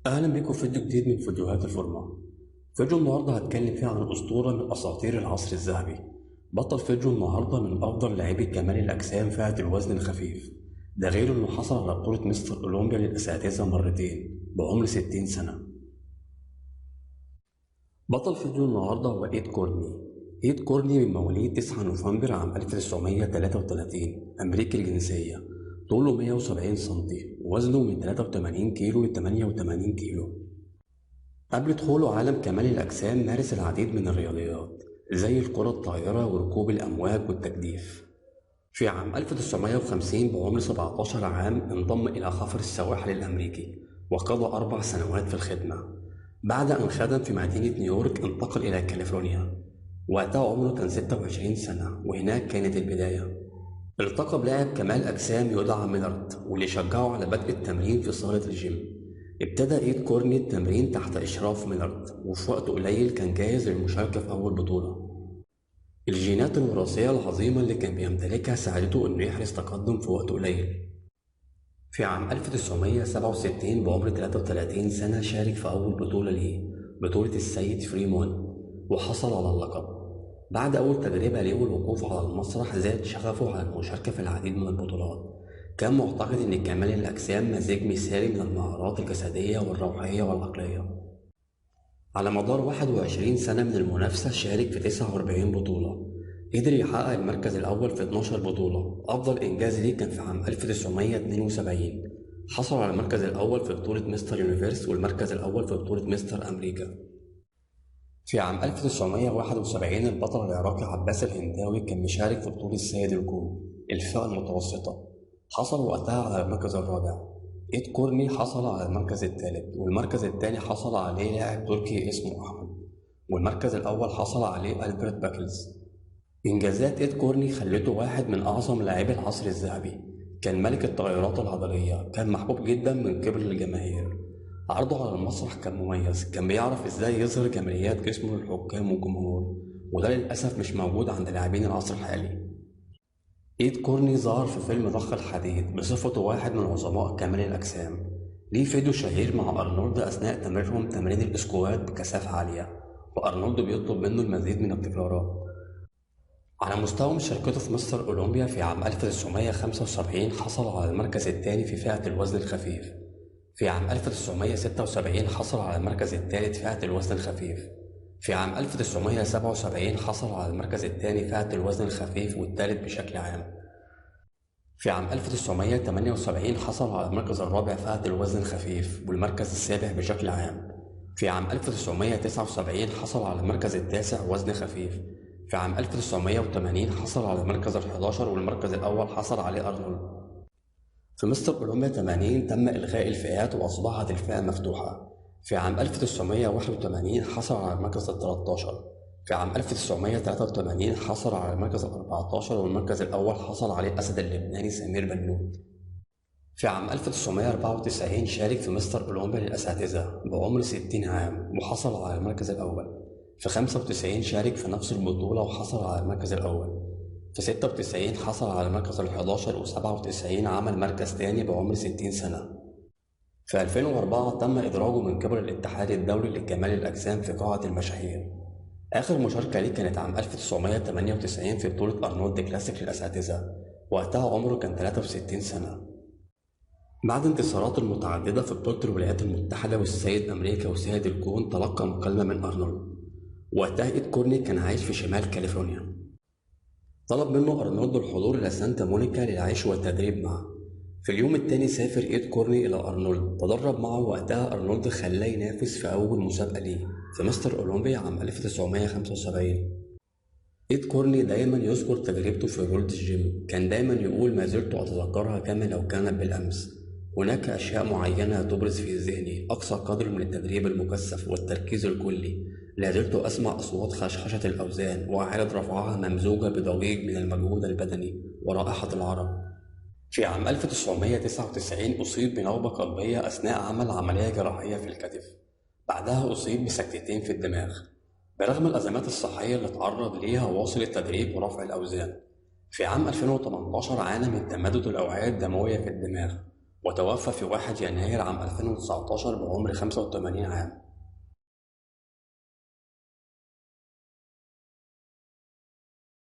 أهلا بيكم في فيديو جديد من فيديوهات الفورمة. فيديو النهاردة هتكلم فيه عن أسطورة من أساطير العصر الذهبي. بطل فيديو النهاردة من أفضل لاعبي كمال الأجسام فئة الوزن الخفيف، ده غير إنه حصل على بطولة مستر أولمبيا للأساتذة مرتين بعمر 60 سنة. بطل فيديو النهاردة هو إيد كورني. إيد كورني من مواليد 9 نوفمبر عام 1933، أمريكي الجنسية، طوله 170 سنتي، ووزنه من 83 كيلو ل 88 كيلو. قبل دخوله عالم كمال الأجسام مارس العديد من الرياضيات زي الكرة الطائرة وركوب الأمواج والتجديف. في عام 1950 بعمر 17 عام انضم إلى حفر السواحل الأمريكي وقضى 4 سنوات في الخدمة. بعد أن خدم في مدينة نيويورك انتقل إلى كاليفورنيا، وقتها عمره كان 26 سنة، وهناك كانت البداية. التقى بلاعب كمال أجسام يدعى ميلارد، واللي شجعه على بدء التمرين في صالة الجيم. ابتدى إيد كورني التمرين تحت إشراف ميلارد، وفي وقت قليل كان جاهز للمشاركة في أول بطولة. الجينات الوراثية العظيمة اللي كان بيمتلكها ساعدته إنه يحرز تقدم في وقت قليل. في عام 1967 بعمر 33 سنة شارك في أول بطولة ليه، بطولة السيد فريمون، وحصل على اللقب. بعد أول تجربة ليه والوقوف على المسرح زاد شغفه على المشاركة في العديد من البطولات. كان معتقد إن كمال الأجسام مزيج مثالي من المهارات الجسدية والروحية والعقلية. على مدار 21 سنة من المنافسة شارك في 49 بطولة، قدر يحقق المركز الأول في 12 بطولة. أفضل إنجاز ليه كان في عام 1972، حصل على المركز الأول في بطولة مستر يونيفرس والمركز الأول في بطولة مستر أمريكا. في عام 1971 البطل العراقي عباس الهنداوي كان مشارك في بطولة سيد الكون الفئة المتوسطة، حصل وقتها على المركز الرابع. إيد كورني حصل على المركز الثالث، والمركز الثاني حصل عليه لاعب تركي اسمه أحمد، والمركز الأول حصل عليه ألبرت باكلز. إنجازات إيد كورني خلته واحد من أعظم لاعبي العصر الذهبي. كان ملك التغيرات العضلية، كان محبوب جدا من قبل الجماهير. عرضه على المسرح كان مميز، كان بيعرف ازاي يظهر كماليات جسمه للحكام والجمهور، وده للأسف مش موجود عند لاعبين العصر الحالي. إيد كورني ظهر في فيلم ضخ الحديد بصفته واحد من عظماء كمال الأجسام. ليه فيديو شهير مع أرنولد أثناء تمرينهم تمرين الإسكوات بكثافة عالية، وأرنولد بيطلب منه المزيد من التكرارات. على مستوى مشاركته في مستر أولمبيا في عام 1975 حصل على المركز الثاني في فئة الوزن الخفيف. في عام 1976 حصل على المركز الثالث فئة الوزن الخفيف. في عام 1977 حصل على المركز الثاني فئة الوزن الخفيف والثالث بشكل عام. في عام 1978 حصل على المركز الرابع فئة الوزن الخفيف والمركز السابع بشكل عام. في عام 1979 حصل على المركز التاسع وزن خفيف. في عام 1980 حصل على المركز ال11 والمركز الأول حصل عليه أرنولد. في مستر أولمبيا 80 تم إلغاء الفئات وأصبحت الفئة مفتوحة. في عام 1981 حصل على المركز ال13. في عام 1983 حصل على المركز ال14 والمركز الأول حصل عليه الأسد اللبناني سمير بنوت. في عام 1994 شارك في مستر أولمبيا للأساتذة بعمر 60 عام وحصل على المركز الأول. في 95 شارك في نفس البطولة وحصل على المركز الأول. في 96 حصل على المركز ال11، و97 عمل مركز تاني بعمر 60 سنة. في 2004 تم إدراجه من قبل الاتحاد الدولي لكمال الأجسام في قاعة المشاهير. آخر مشاركة ليه كانت عام 1998 في بطولة أرنولد كلاسيك للأساتذة، وقتها عمره كان 63 سنة. بعد انتصاراته المتعددة في بطولة الولايات المتحدة والسيد أمريكا وسيد الكون تلقى مكالمة من أرنولد. وقتها إيد كورني كان عايش في شمال كاليفورنيا. طلب منه أرنولد الحضور إلى سانتا مونيكا للعيش والتدريب معه. في اليوم التاني سافر إيد كورني إلى أرنولد، تدرب معه. وقتها أرنولد خلاه ينافس في أول مسابقة ليه في مستر أولمبيا عام 1975. إيد كورني دايما يذكر تجربته في رولد الجيم، كان دايما يقول ما زلت أتذكرها كما لو كانت بالأمس. هناك أشياء معينة تبرز في ذهني، أقصى قدر من التدريب المكثف والتركيز الكلي. لا زلت أسمع أصوات خشخشة الأوزان وإعادة رفعها ممزوجة بضجيج من المجهود البدني ورائحة العرق. في عام 1999 أصيب بنوبة قلبية أثناء عمل عملية جراحية في الكتف، بعدها أصيب بسكتتين في الدماغ. برغم الأزمات الصحية اللي تعرض ليها واصل التدريب ورفع الأوزان. في عام 2018 عانى من تمدد الأوعية الدموية في الدماغ، وتوفى في 1 يناير عام 2019 بعمر 85 عام.